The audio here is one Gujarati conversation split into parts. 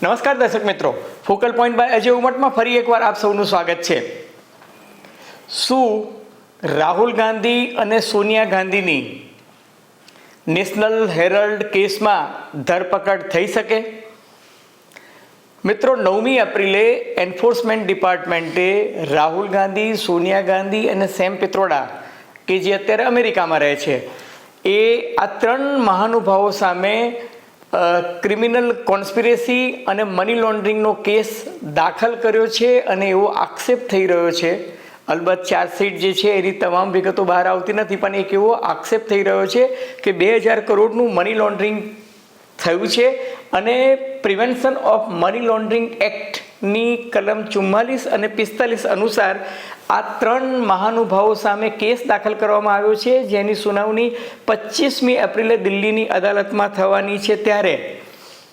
નમસ્કાર દર્શક મિત્રો, ફોકલ પોઈન્ટ બાય અજય ઉમટમાં ફરી એકવાર આપ સૌનું સ્વાગત છે। શું રાહુલ ગાંધી અને સોનિયા ગાંધીની નેશનલ હેરલ્ડ કેસમાં ધરપકડ થઈ શકે? મિત્રો, 9મી એપ્રિલે એન્ફોર્સમેન્ટ ડિપાર્ટમેન્ટે રાહુલ ગાંધી, સોનિયા ગાંધી અને સેમ પિત્રોડા, કે જે અત્યારે અમેરિકામાં રહે છે, એ આ 3 મહાનુભાવો સામે ક્રિમિનલ કોન્સ્પિરેસી અને મની લોન્ડરિંગનો કેસ દાખલ કર્યો છે અને એવો આક્ષેપ થઈ રહ્યો છે। અલબત્ત ચાર્જશીટ જે છે એની તમામ વિગતો બહાર આવતી નથી, પણ એક એવો આક્ષેપ થઈ રહ્યો છે કે 2000 કરોડનું મની લોન્ડરિંગ થયું છે અને પ્રિવેન્શન ઓફ મની લોન્ડરિંગ એક્ટની કલમ 44 અને 45 અનુસાર આ 3 મહાનુભાવો સામે કેસ દાખલ કરવામાં આવ્યો છે, જેની સુનાવણી 25મી એપ્રિલે દિલ્હીની અદાલતમાં થવાની છે। ત્યારે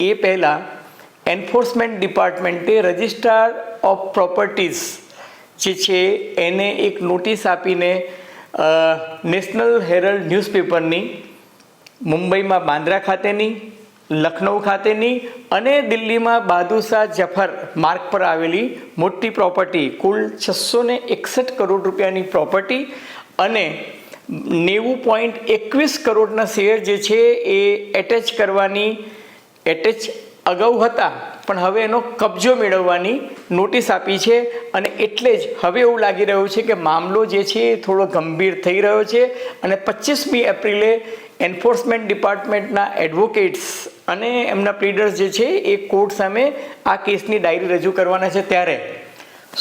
એ પહેલાં એન્ફોર્સમેન્ટ ડિપાર્ટમેન્ટે રજિસ્ટ્રાર ઓફ પ્રોપર્ટીઝ જે છે એને એક નોટિસ આપીને નેશનલ હેરલ્ડ ન્યૂઝપેપરની મુંબઈમાં બાંદ્રા ખાતેની, લખનઉ ખાતેની અને દિલ્હીમાં બહાદુરશાહ જફર માર્ગ પર આવેલી મોટી પ્રોપર્ટી, કુલ 661 કરોડ રૂપિયાની પ્રોપર્ટી અને 90.21 કરોડના શેર જે છે એ એટેચ અગાઉ હતા, પણ હવે એનો કબજો મેળવવાની નોટિસ આપી છે। અને એટલે જ હવે એવું લાગી રહ્યું છે કે મામલો જે છે એ થોડો ગંભીર થઈ રહ્યો છે અને 25મી એપ્રિલે એન્ફોર્સમેન્ટ ડિપાર્ટમેન્ટના એડવોકેટ્સ અને એમના પ્લીડર્સ જે છે એ કોર્ટ સામે આ કેસની ડાયરી રજૂ કરવાના છે। ત્યારે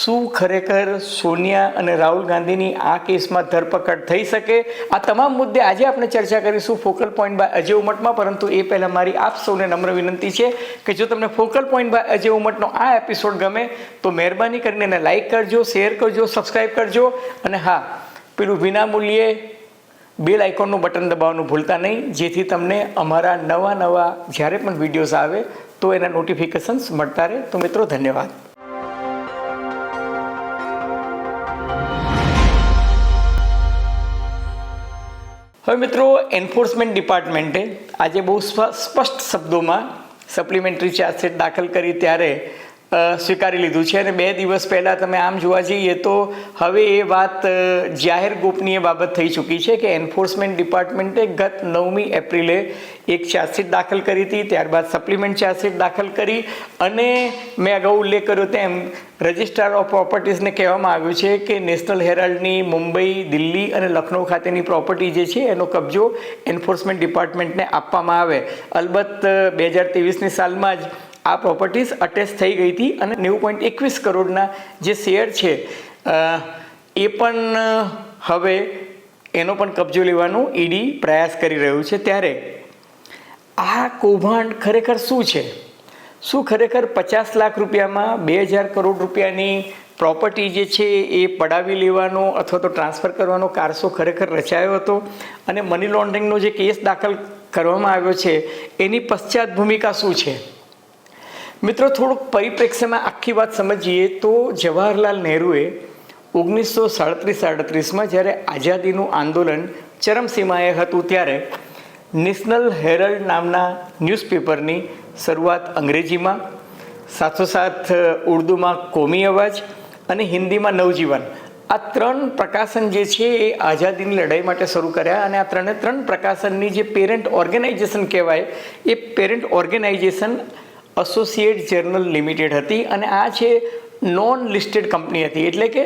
શું ખરેખર સોનિયા અને રાહુલ ગાંધીની આ કેસમાં ધરપકડ થઈ શકે? આ તમામ મુદ્દે આજે આપણે ચર્ચા કરીશું ફોકલ પોઈન્ટ બાય અજય ઉમટમાં। પરંતુ એ પહેલાં મારી આપ સૌને નમ્ર વિનંતી છે કે જો તમને ફોકલ પોઈન્ટ બાય અજય ઉમટનો આ એપિસોડ ગમે તો મહેરબાની કરીને એને લાઇક કરજો, શેર કરજો, સબસ્ક્રાઈબ કરજો અને હા, પેલું વિનામૂલ્યે બેલ આઇકોનનું બટન દબાવવાનું ભૂલતા નહીં, જેથી તમને અમારા નવા જ્યારે પણ વિડીયોઝ આવે તો એના નોટિફિકેશન્સ મળતા રહે। તો મિત્રો, ધન્યવાદ। હવે મિત્રો, એન્ફોર્સમેન્ટ ડિપાર્ટમેન્ટે આજે બહુ સ્પષ્ટ શબ્દોમાં સપ્લિમેન્ટરી ચાર્જશીટ દાખલ કરી ત્યારે સ્વીકારી લીધું છે અને 2 દિવસ પહેલાં તમે આમ જોવા જઈએ તો હવે એ વાત જાહેર ગોપનીય બાબત થઈ ચૂકી છે કે એન્ફોર્સમેન્ટ ડિપાર્ટમેન્ટે ગત 9મી એપ્રિલે એક ચાર્જશીટ દાખલ કરી હતી, ત્યારબાદ સપ્લિમેન્ટ ચાર્જશીટ દાખલ કરી અને મેં અગાઉ ઉલ્લેખ કર્યો તેમ રજિસ્ટ્રાર ઓફ પ્રોપર્ટીઝને કહેવામાં આવ્યું છે કે નેશનલ હેરાલ્ડની મુંબઈ, દિલ્હી અને લખનઉ ખાતેની પ્રોપર્ટી જે છે એનો કબજો એન્ફોર્સમેન્ટ ડિપાર્ટમેન્ટને આપવામાં આવે। અલબત્ત 2023ની સાલમાં જ આ પ્રોપર્ટીઝ અટેચ થઈ ગઈ હતી અને 90.21 કરોડના જે શેર છે એ પણ હવે એનો પણ કબજો લેવાનો ઈડી પ્રયાસ કરી રહ્યું છે। ત્યારે આ કૌભાંડ ખરેખર શું છે? શું ખરેખર 50 લાખ રૂપિયામાં 2000 કરોડ રૂપિયાની પ્રોપર્ટી જે છે એ પડાવી લેવાનો અથવા તો ટ્રાન્સફર કરવાનો કારસો ખરેખર રચાયો હતો? અને મની લોન્ડરિંગનો જે કેસ દાખલ કરવામાં આવ્યો છે એની પશ્ચાત ભૂમિકા શું છે? મિત્રો, થોડુંક પરિપ્રેક્ષ્યમાં આખી વાત સમજીએ તો જવાહરલાલ નહેરુએ 1937-38માં જ્યારે આઝાદીનું આંદોલન ચરમસીમાએ હતું ત્યારે નેશનલ હેરલ્ડ નામના ન્યૂઝપેપરની શરૂઆત અંગ્રેજીમાં, સાથોસાથ ઉર્દૂમાં કોમી અવાજ અને હિન્દીમાં નવજીવન, આ 3 પ્રકાશન જે છે એ આઝાદીની લડાઈ માટે શરૂ કર્યા અને આ 3 પ્રકાશનની જે પેરેન્ટ ઓર્ગેનાઇઝેશન કહેવાય એ parent organisation associate journal limited હતી અને આ છે નોન લિસ્ટેડ કંપની હતી, એટલે કે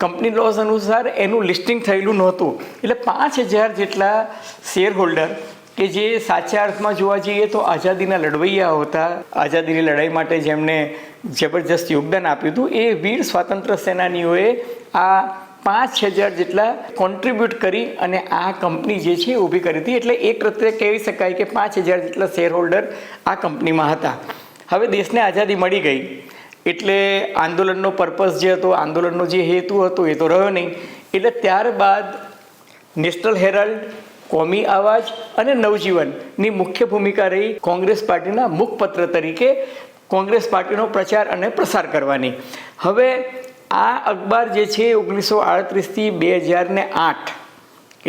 કંપની લોઝ અનુસાર એનું લિસ્ટિંગ થયેલું નહોતું। એટલે 5000 જેટલા શેર હોલ્ડર કે જે સાચા અર્થમાં જોવા જઈએ તો આઝાદીના લડવૈયાઓ હતા, આઝાદીની લડાઈ માટે જેમણે જબરજસ્ત યોગદાન આપ્યું હતું, એ વીર સ્વાતંત્ર્ય સેનાનીઓએ આ 5000 જેટલા કોન્ટ્રીબ્યુટ કરી અને આ કંપની જે છે ઊભી કરી હતી। એટલે એક રીતે કહી શકાય કે 5000 જેટલા શેર હોલ્ડર આ કંપનીમાં હતા। હવે દેશને આઝાદી મળી ગઈ એટલે આંદોલનનો પર્પઝ જે હતો, આંદોલનનો જે હેતુ હતો એ તો રહ્યો નહીં। એટલે ત્યારબાદ નેશનલ હેરલ્ડ, કોમી અવાજ અને નવજીવનની મુખ્ય ભૂમિકા રહી કોંગ્રેસ પાર્ટીના મુખપત્ર તરીકે કોંગ્રેસ પાર્ટીનો પ્રચાર અને પ્રસાર કરવાની। હવે આ અખબાર જે છે 1938થી 2008,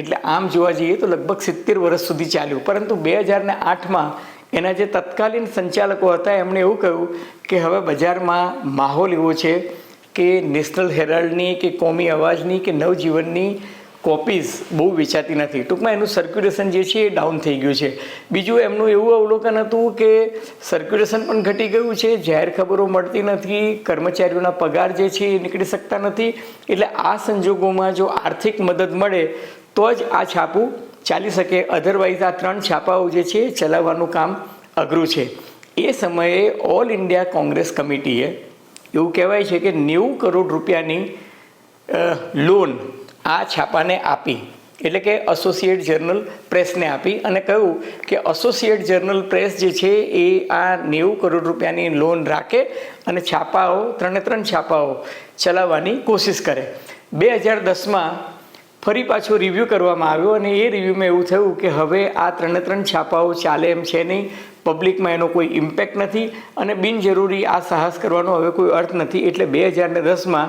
એટલે આમ જોવા જઈએ તો લગભગ 70 વર્ષ સુધી ચાલ્યું, પરંતુ 2008માં એના જે તત્કાલીન સંચાલકો હતા એમણે એવું કહ્યું કે હવે બજારમાં માહોલ એવો છે કે નેશનલ હેરાલ્ડની કે કોમી અવાજની કે નવજીવનની કોપીઝ બહુ વેચાતી નથી. ટૂંકમાં એનું સર્ક્યુલેશન જે છે એ ડાઉન થઈ ગયું છે. બીજું એમનું એવું અવલોકન હતું કે સર્ક્યુલેશન પણ ઘટી ગયું છે, જાહેર ખબરો મળતી નથી, કર્મચારીઓના પગાર જે છે એ નીકળી શકતા નથી. એટલે આ સંજોગોમાં જો આર્થિક મદદ મળે તો જ આ છાપું ચાલી શકે, અધરવાઇઝ આ 3 છાપાઓ જે છે ચલાવવાનું કામ અઘરું છે. એ સમયે ઓલ ઇન્ડિયા કોંગ્રેસ કમિટીએ એવું કહેવાય છે કે 90 કરોડ રૂપિયાની લોન આ છાપાને આપી, એટલે કે એસોસિએટ જર્નલ પ્રેસને આપી અને કહ્યું કે એસોસિએટ જર્નલ પ્રેસ જે છે એ આ 90 કરોડ રૂપિયાની લોન રાખે અને છાપાઓ 3 છાપાઓ ચલાવવાની કોશિશ કરે. 2010માં ફરી પાછો રિવ્યૂ કરવામાં આવ્યો અને એ રિવ્યૂમાં એવું થયું કે હવે આ 3 છાપાઓ ચાલે એમ છે નહીં, પબ્લિકમાં એનો કોઈ ઇમ્પેક્ટ નથી અને બિનજરૂરી આ સાહસ કરવાનો હવે કોઈ અર્થ નથી. એટલે 2010માં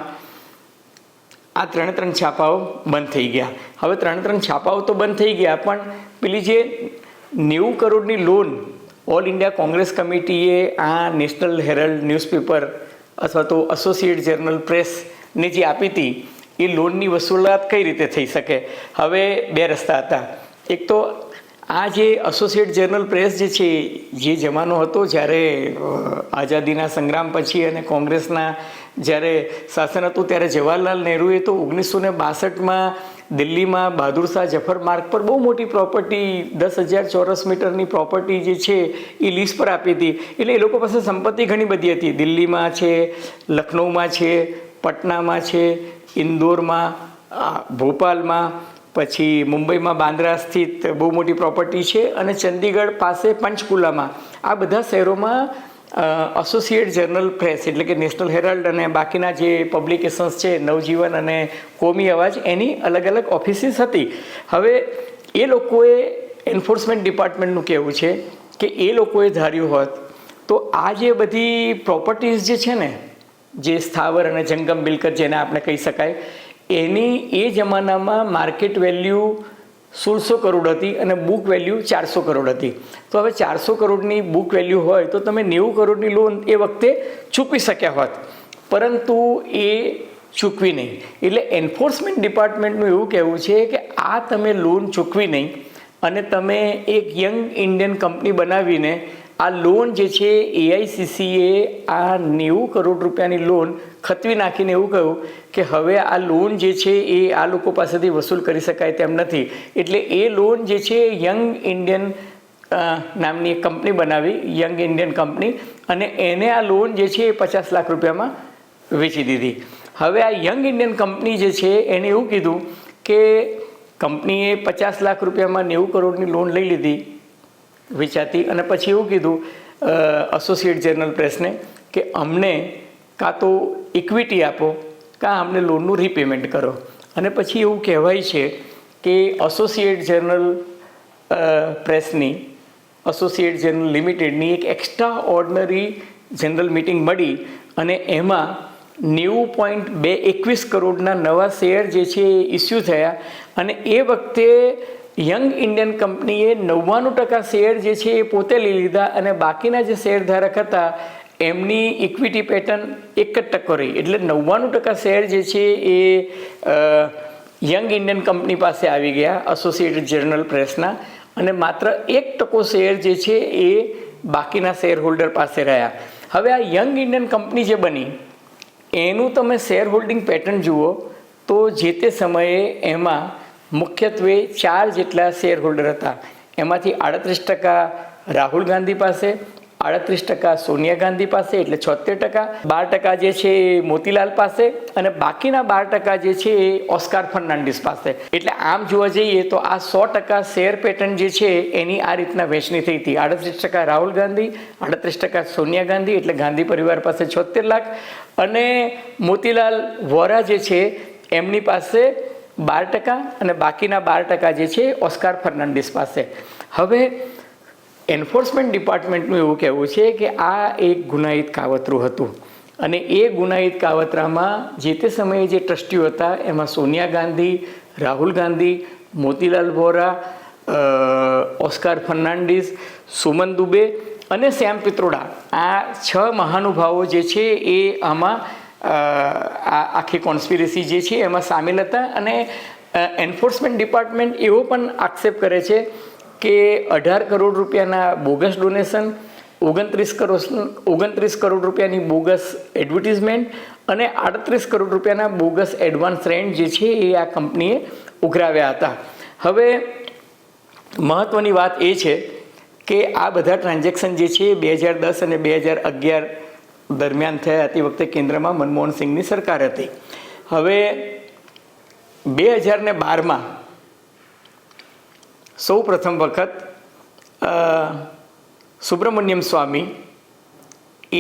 આ 3 છાપાઓ બંધ થઈ ગયા. હવે 3 છાપાઓ તો બંધ થઈ ગયા, પણ પેલી જે 90 કરોડની લોન ઓલ ઇન્ડિયા કોંગ્રેસ કમિટીએ આ નેશનલ હેરાલ્ડ ન્યૂઝપેપર અથવા તો એસોસિએટ જર્નલ પ્રેસને જે આપી હતી એ લોનની વસૂલાત કઈ રીતે થઈ શકે? હવે 2 રસ્તા હતા. એક તો આ જે એસોસિએટ જર્નલ પ્રેસ જે છે, જે જમાનો હતો જ્યારે આઝાદીના સંગ્રામ પછી અને કોંગ્રેસના જ્યારે શાસન હતું ત્યારે જવાહરલાલ નહેરુએ તો 1962માં દિલ્હીમાં બહાદુર શાહ જફર માર્ગ પર બહુ મોટી પ્રોપર્ટી 10,000 ચોરસ મીટરની પ્રોપર્ટી જે છે એ લીઝ પર આપી હતી. એટલે એ લોકો પાસે સંપત્તિ ઘણી બધી હતી. દિલ્હીમાં છે, લખનૌમાં છે, પટનામાં છે, ઇન્દોરમાં, ભોપાલમાં, પછી મુંબઈમાં બાંદ્રા સ્થિત બહુ મોટી પ્રોપર્ટી છે અને ચંદીગઢ પાસે પંચકુલામાં, આ બધા શહેરોમાં એસોસિએટ જર્નલ પ્રેસ એટલે કે નેશનલ હેરાલ્ડ અને બાકીના જે પબ્લિકેશન્સ છે નવજીવન અને કોમી અવાજ એની અલગ અલગ ઓફિસીસ હતી. હવે એ લોકોએ એન્ફોર્સમેન્ટ ડિપાર્ટમેન્ટનું કહેવું છે કે એ લોકોએ ધાર્યું હોત તો આ જે બધી પ્રોપર્ટીઝ જે છે ને, જે સ્થાવર અને જંગમ મિલકત જેને આપણે કહી શકાય, એની એ જમાનામાં માર્કેટ વેલ્યુ 1600 કરોડ હતી અને બુક વેલ્યુ 400 કરોડ હતી. તો હવે 400 કરોડની બુક વેલ્યુ હોય તો તમે 90 કરોડની લોન એ વખતે ચૂકવી શક્યા હોત, પરંતુ એ ચૂકવી નહીં. એટલે એન્ફોર્સમેન્ટ ડિપાર્ટમેન્ટનું એવું કહેવું છે કે આ તમે લોન ચૂકવી નહીં અને તમે એક યંગ ઇન્ડિયન કંપની બનાવીને આ લોન જે છે એઆઈસીસીએ આ 90 કરોડ રૂપિયાની લોન ખતવી નાખીને એવું કહ્યું કે હવે આ લોન જે છે એ આ લોકો પાસેથી વસૂલ કરી શકાય તેમ નથી. એટલે એ લોન જે છે યંગ ઇન્ડિયન નામની એક કંપની બનાવી, યંગ ઇન્ડિયન કંપની, અને એને આ લોન જે છે એ 50 લાખ રૂપિયામાં વેચી દીધી. હવે આ યંગ ઇન્ડિયન કંપની જે છે એને એવું કીધું કે કંપનીએ 50 લાખ રૂપિયામાં 90 કરોડની લોન લઈ લીધી વેચાતી, અને પછી એવું કીધું એસોસિએટ જર્નલ પ્રેસને કે અમને કાં તો ઇક્વિટી આપો કાં અમને લોનનું રીપેમેન્ટ કરો. અને પછી એવું કહેવાય છે કે એસોસિએટ જર્નલ પ્રેસની, એસોસિએટ જર્નલ લિમિટેડની એક એક્સ્ટ્રા ઓર્ડિનરી જનરલ મિટિંગ મળી અને એમાં 90.221 કરોડના નવા શેર જે છે એ ઇસ્યુ થયા. અને એ વખતે યંગ ઇન્ડિયન કંપનીએ 99% શેર જે છે એ પોતે લઈ લીધા અને બાકીના જે શેરધારક હતા એમની ઇક્વિટી પેટર્ન 1% રહી. એટલે 99% શેર જે છે એ યંગ ઇન્ડિયન કંપની પાસે આવી ગયા એસોસિએટેડ જર્નલ પ્રેસના, અને માત્ર 1% શેર જે છે એ બાકીના શેર હોલ્ડર પાસે રહ્યા. હવે આ યંગ ઇન્ડિયન કંપની જે બની એનું તમે શેર હોલ્ડિંગ પેટર્ન જુઓ તો જે તે સમયે એમાં મુખ્યત્વે 4 જેટલા શેર હોલ્ડર હતા. એમાંથી 38% રાહુલ ગાંધી પાસે, 38% સોનિયા ગાંધી પાસે એટલે 76%, 12% જે છે એ મોતીલાલ પાસે અને બાકીના 12% જે છે એ ઓસ્કાર ફર્નાન્ડિસ પાસે. એટલે આમ જોવા જઈએ તો આ 100% શેર પેટર્ન જે છે એની આ રીતના વહેંચણી થઈ હતી. 38% રાહુલ ગાંધી, 38% સોનિયા ગાંધી એટલે ગાંધી પરિવાર પાસે 76 લાખ અને મોતીલાલ વોરા જે છે એમની પાસે 12% અને બાકીના 12% જે છે ઓસ્કાર ફર્નાન્ડિસ પાસે. હવે એન્ફોર્સમેન્ટ ડિપાર્ટમેન્ટનું એવું કહેવું છે કે આ એક ગુનાહિત કાવતરું હતું અને એ ગુનાહિત કાવતરામાં જે તે સમયે જે ટ્રસ્ટીઓ હતા એમાં સોનિયા ગાંધી, રાહુલ ગાંધી, મોતીલાલ વોરા, ઓસ્કાર ફર્નાન્ડિસ, સુમન દુબે અને શ્યામ પિત્રોડા, આ 6 મહાનુભાવો જે છે એ આમાં આ આખી કોન્સ્પિરસી જે છે એમાં સામેલ હતા. અને એન્ફોર્સમેન્ટ ડિપાર્ટમેન્ટ એવો પણ આક્ષેપ કરે છે કે 18 કરોડ રૂપિયાના બોગસ ડોનેશન, 29 કરોડ રૂપિયાની બોગસ એડવર્ટિઝમેન્ટ અને 38 કરોડ રૂપિયાના બોગસ એડવાન્સ રેન્ટ જે છે એ આ કંપનીએ ઉઘરાવ્યા હતા. હવે મહત્ત્વની વાત એ છે કે આ બધા ટ્રાન્ઝેક્શન જે છે 2010 અને 2011 દરમિયાન થયા. તે વખતે કેન્દ્રમાં મનમોહન સિંહની સરકાર હતી. હવે 2012માં સૌ પ્રથમ વખત સુબ્રમણ્યમ સ્વામી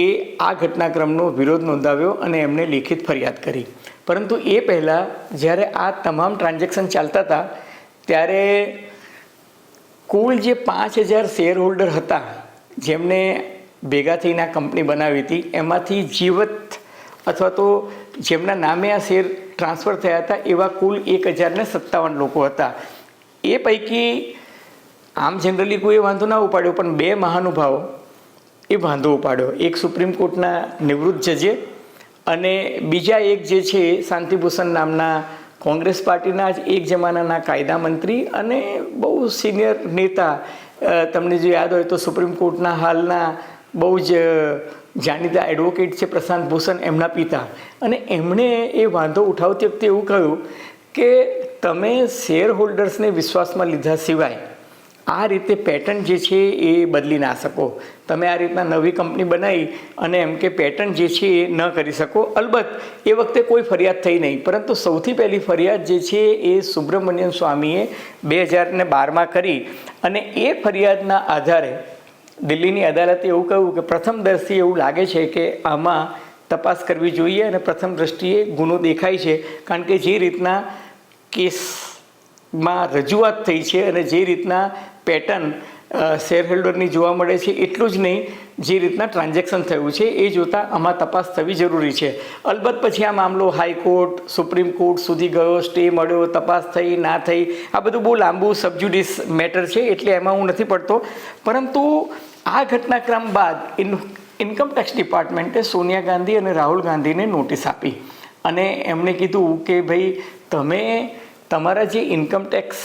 એ આ ઘટનાક્રમનો વિરોધ નોંધાવ્યો અને એમને લેખિત ફરિયાદ કરી. પરંતુ એ પહેલાં જ્યારે આ તમામ ટ્રાન્ઝેક્શન ચાલતા હતા ત્યારે કુલ જે 5000 શેર હોલ્ડર હતા જેમને ભેગા થઈને આ કંપની બનાવી હતી, એમાંથી જીવત અથવા તો જેમના નામે આ શેર ટ્રાન્સફર થયા હતા એવા કુલ 1057 લોકો હતા. એ પૈકી આમ જનરલી કોઈએ વાંધો ના ઉપાડ્યો, પણ 2 મહાનુભાવો એ વાંધો ઉપાડ્યો. એક સુપ્રીમ કોર્ટના નિવૃત્ત જજે અને બીજા એક જે છે શાંતિભૂષણ નામના કોંગ્રેસ પાર્ટીના જ એક જમાનાના કાયદા મંત્રી અને બહુ સિનિયર નેતા. તમને જો યાદ હોય તો સુપ્રીમ કોર્ટના હાલના બહુ જ જાણીતા એડવોકેટ છે પ્રશાંત ભૂષણ, એમના પિતા. અને એમણે એ વાંધો ઉઠાવતી વખતે એવું કહ્યું કે તમે શેર હોલ્ડર્સને વિશ્વાસમાં લીધા સિવાય આ રીતે પેટર્ન જે છે એ બદલી ના શકો. તમે આ રીતના નવી કંપની બનાવી અને એમ કે પેટર્ન જે છે એ ન કરી શકો. અલબત્ત એ વખતે કોઈ ફરિયાદ થઈ નહીં, પરંતુ સૌથી પહેલી ફરિયાદ જે છે એ સુબ્રમણ્યમ સ્વામીએ 2012માં કરી. અને એ ફરિયાદના આધારે દિલ્હીની અદાલતે એવું કહ્યું કે પ્રથમ દ્રષ્ટિએ એવું લાગે છે કે આમાં તપાસ કરવી જોઈએ અને પ્રથમ દ્રષ્ટિએ ગુનો દેખાય છે, કારણ કે જે રીતના કેસમાં રજૂઆત થઈ છે અને જે રીતના પેટર્ન શેર હોલ્ડરની જોવા મળે છે એટલું જ નહીં, જે રીતના ટ્રાન્ઝેક્શન થયું છે એ જોતાં આમાં તપાસ થવી જરૂરી છે. અલબત્ત પછી આ મામલો હાઈકોર્ટ, સુપ્રીમ કોર્ટ સુધી ગયો, સ્ટે મળ્યો, તપાસ થઈ ના થઈ, આ બધું બહુ લાંબુ સબજ્યુડિસ મેટર છે એટલે એમાં હું નથી પડતો. પરંતુ આ ઘટનાક્રમ બાદ ઇન્કમટેક્સ ડિપાર્ટમેન્ટે સોનિયા ગાંધી અને રાહુલ ગાંધીને નોટિસ આપી અને એમણે કીધું કે ભાઈ તમે તમારા જે ઇન્કમટેક્સ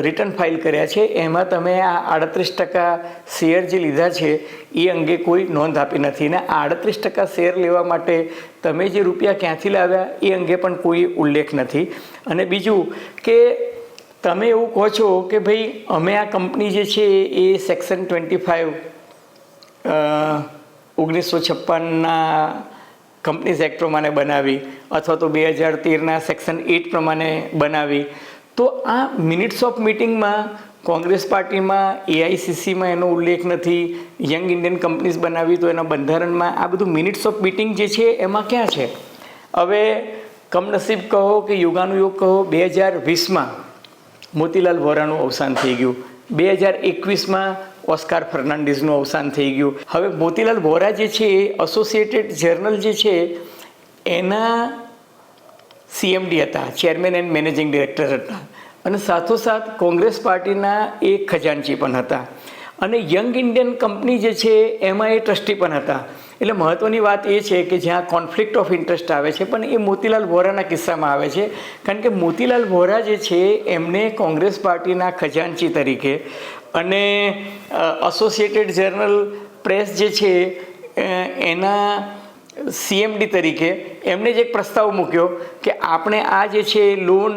રિટર્ન ફાઇલ કર્યા છે એમાં તમે આ 38% શેર જે લીધા છે એ અંગે કોઈ નોંધ આપી નથી. ને આ 38% શેર લેવા માટે તમે જે રૂપિયા ક્યાંથી લાવ્યા એ અંગે પણ કોઈ ઉલ્લેખ નથી. અને બીજું કે તમે એવું કહો છો કે ભાઈ અમે આ કંપની જે છે એ સેક્શન 25 1956ના કંપનીઝ એક્ટ પ્રમાણે બનાવી અથવા તો 2013ના સેક્શન 8 પ્રમાણે બનાવી. તો આ મિનિટ્સ ઓફ મિટિંગમાં કોંગ્રેસ પાર્ટીમાં, એઆઈસીસીમાં એનો ઉલ્લેખ નથી. યંગ ઇન્ડિયન કંપનીઝ બનાવી તો એના બંધારણમાં આ બધું મિનિટ્સ ઓફ મિટિંગ જે છે એમાં ક્યાં છે? હવે કમનસીબ કહો કે યોગાનુયોગ કહો, 2020માં મોતીલાલ વોરાનું અવસાન થઈ ગયું, 2021માં ઓસ્કાર ફર્નાન્ડીઝનું અવસાન થઈ ગયું. હવે મોતીલાલ વોરા જે છે એ એસોસિએટેડ જર્નલ જે છે એના સીએમડી હતા, ચેરમેન એન્ડ મેનેજિંગ ડિરેક્ટર હતા, અને સાથોસાથ કોંગ્રેસ પાર્ટીના એક ખજાનચી પણ હતા, અને યંગ ઇન્ડિયન કંપની જે છે એમાં એ ટ્રસ્ટી પણ હતા. એટલે મહત્ત્વની વાત એ છે કે જ્યાં કોન્ફ્લિક્ટ ઓફ ઇન્ટરેસ્ટ આવે છે પણ એ મોતીલાલ વોરાના કિસ્સામાં આવે છે, કારણ કે મોતીલાલ વોરા જે છે એમને કોંગ્રેસ પાર્ટીના ખજાનચી તરીકે અને એસોસિએટેડ જર્નલ પ્રેસ જે છે એના સીએમડી તરીકે એમણે જ એક પ્રસ્તાવ મૂક્યો કે આપણે આ જે છે લોન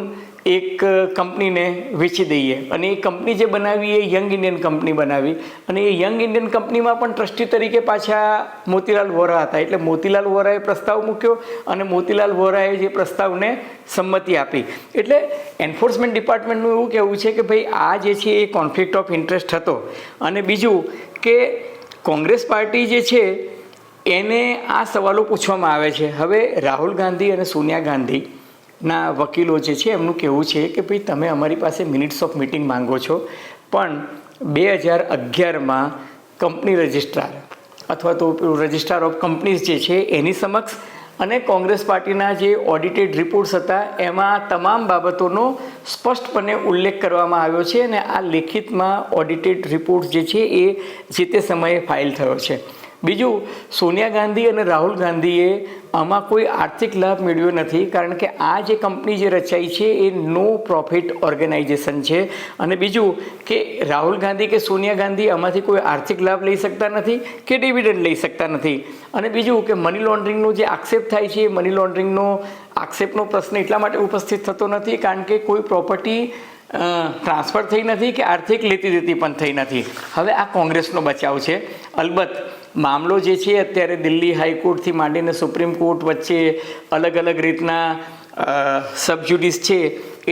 એક કંપનીને વેચી દઈએ. અને એ કંપની જે બનાવી એ યંગ ઇન્ડિયન કંપની બનાવી, અને એ યંગ ઇન્ડિયન કંપનીમાં પણ ટ્રસ્ટી તરીકે પાછા મોતીલાલ વોરા હતા. એટલે મોતીલાલ વોરાએ પ્રસ્તાવ મૂક્યો અને મોતીલાલ વોરાએ જે પ્રસ્તાવને સંમતિ આપી. એટલે એન્ફોર્સમેન્ટ ડિપાર્ટમેન્ટનું એવું કહેવું છે કે ભાઈ આ જે છે એ કોન્ફ્લિક્ટ ઓફ ઇન્ટરેસ્ટ હતો. અને બીજું કે કોંગ્રેસ પાર્ટી જે છે એને આ સવાલો પૂછવામાં આવે છે. હવે રાહુલ ગાંધી અને સોનિયા ગાંધીના વકીલો જે છે એમનું કહેવું છે કે ભાઈ તમે અમારી પાસે મિનિટ્સ ઓફ મિટિંગ માંગો છો, પણ 2011માં કંપની રજિસ્ટ્રાર અથવા તો રજિસ્ટ્રાર ઓફ કંપનીઝ જે છે એની સમક્ષ અને કોંગ્રેસ પાર્ટીના જે ઓડિટેડ રિપોર્ટ્સ હતા એમાં તમામ બાબતોનો સ્પષ્ટપણે ઉલ્લેખ કરવામાં આવ્યો છે અને આ લેખિતમાં ઓડિટેડ રિપોર્ટ્સ જે છે એ જે તે સમયે ફાઇલ થયો છે. બીજું, સોનિયા ગાંધી અને રાહુલ ગાંધીએ આમાં કોઈ આર્થિક લાભ મેળવ્યો નથી, કારણ કે આ જે કંપની જે રચાઈ છે એ નો પ્રોફિટ ઓર્ગેનાઇઝેશન છે. અને બીજું કે રાહુલ ગાંધી કે સોનિયા ગાંધી આમાંથી કોઈ આર્થિક લાભ લઈ શકતા નથી કે ડિવિડન્ડ લઈ શકતા નથી. અને બીજું કે મની લોન્ડરિંગનો જે આક્ષેપ થાય છે એ મની લોન્ડરિંગનો આક્ષેપનો પ્રશ્ન એટલા માટે ઉપસ્થિત થતો નથી કારણ કે કોઈ પ્રોપર્ટી ટ્રાન્સફર થઈ નથી કે આર્થિક લેતી દેતી પણ થઈ નથી. હવે આ કોંગ્રેસનો બચાવ છે. અલબત્ત મામલો જે છે અત્યારે દિલ્હી હાઈકોર્ટથી માંડીને સુપ્રીમ કોર્ટ વચ્ચે અલગ અલગ રીતના સબજ્યુડિસ છે,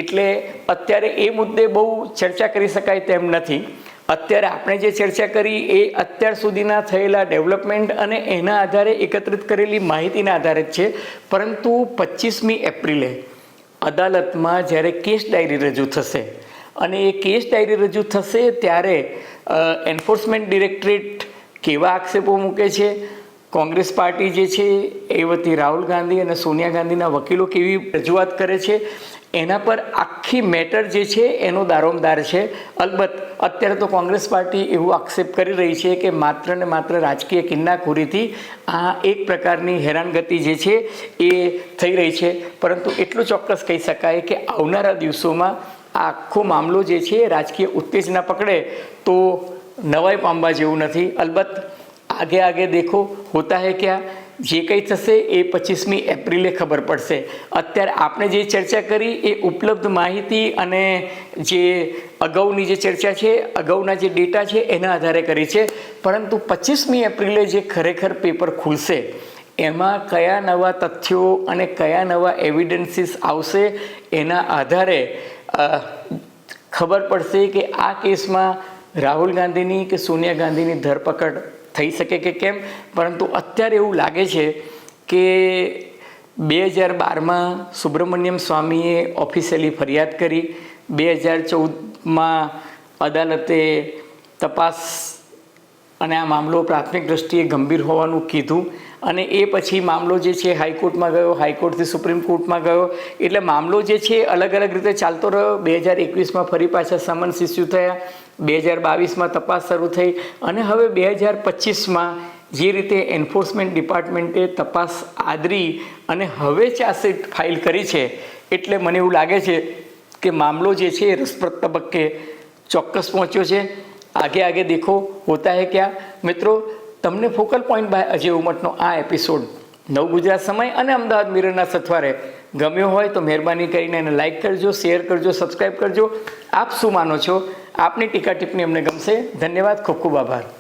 એટલે અત્યારે એ મુદ્દે બહુ ચર્ચા કરી શકાય તેમ નથી. અત્યારે આપણે જે ચર્ચા કરી એ અત્યાર સુધીના થયેલા ડેવલપમેન્ટ અને એના આધારે એકત્રિત કરેલી માહિતીના આધારે જ છે. પરંતુ 25મી એપ્રિલે અદાલતમાં જ્યારે કેસ ડાયરી રજૂ થશે અને એ કેસ ડાયરી રજૂ થશે ત્યારે એન્ફોર્સમેન્ટ ડિરેક્ટરેટ કેવા આક્ષેપો મૂકે છે, કોંગ્રેસ પાર્ટી જે છે એ વતી રાહુલ ગાંધી અને સોનિયા ગાંધીના વકીલો કેવી રજૂઆત કરે છે, એના પર આખી મેટર જે છે એનો દારોમદાર છે. અલબત્ત અત્યારે તો કોંગ્રેસ પાર્ટી એવું આક્ષેપ કરી રહી છે કે માત્ર ને માત્ર રાજકીય કિન્નાખોરીથી આ એક પ્રકારની હેરાનગતિ જે છે એ થઈ રહી છે. પરંતુ એટલું ચોક્કસ કહી શકાય કે આવનારા દિવસોમાં આ આખો મામલો જે છે રાજકીય ઉત્તેજના પકડે તો નવાઈ પામવા જેવું નથી. અલબત્ત આગે આગે દેખો હોતા હૈ ક્યાં, જે કંઈ થશે એ 25મી એપ્રિલે ખબર પડશે. અત્યારે આપણે જે ચર્ચા કરી એ ઉપલબ્ધ માહિતી અને જે અગાઉની જે ચર્ચા છે, અગાઉના જે ડેટા છે એના આધારે કરી છે. પરંતુ 25મી એપ્રિલે જે ખરેખર પેપર ખુલશે એમાં કયા નવા તથ્યો અને કયા નવા એવિડન્સીસ આવશે એના આધારે ખબર પડશે કે આ કેસમાં રાહુલ ગાંધીની કે સોનિયા ગાંધીની ધરપકડ થઈ શકે કે કેમ. પરંતુ અત્યારે એવું લાગે છે કે 2012માં સુબ્રમણ્યમ સ્વામીએ ઓફિશિયલી ફરિયાદ કરી, 2014માં અદાલતે તપાસ અને આ મામલો પ્રાથમિક દ્રષ્ટિએ ગંભીર હોવાનું કીધું અને એ પછી મામલો જે છે હાઈકોર્ટમાં ગયો, હાઈકોર્ટથી સુપ્રીમ કોર્ટમાં ગયો. એટલે મામલો જે છે અલગ અલગ રીતે ચાલતો રહ્યો. 2021માં ફરી પાછા સમન્સ ઇસ્યુ થયા, 2022માં તપાસ શરૂ થઈ અને હવે 2025માં જે રીતે એન્ફોર્સમેન્ટ ડિપાર્ટમેન્ટે તપાસ આદરી અને હવે ચાર્જશીટ ફાઇલ કરી છે, એટલે મને એવું લાગે છે કે મામલો જે છે એ રસપ્રદ તબક્કે ચોક્કસ પહોંચ્યો છે. આગે આગે દેખો હોતા હૈ ક્યાં. મિત્રો, તમને ફોકલ પોઈન્ટ બાય અજય ઉમટનો આ એપિસોડ નવ ગુજરાત સમય અને અમદાવાદ મિરરના સથવારે ગમ્યો હોય તો મહેરબાની કરીને એને લાઇક કરજો, શેર કરજો, સબસ્ક્રાઈબ કરજો. આપ શું માનો છો? આપની ટીકા ટિપ્પણી અમને ગમશે. ધન્યવાદ, ખૂબ ખૂબ આભાર.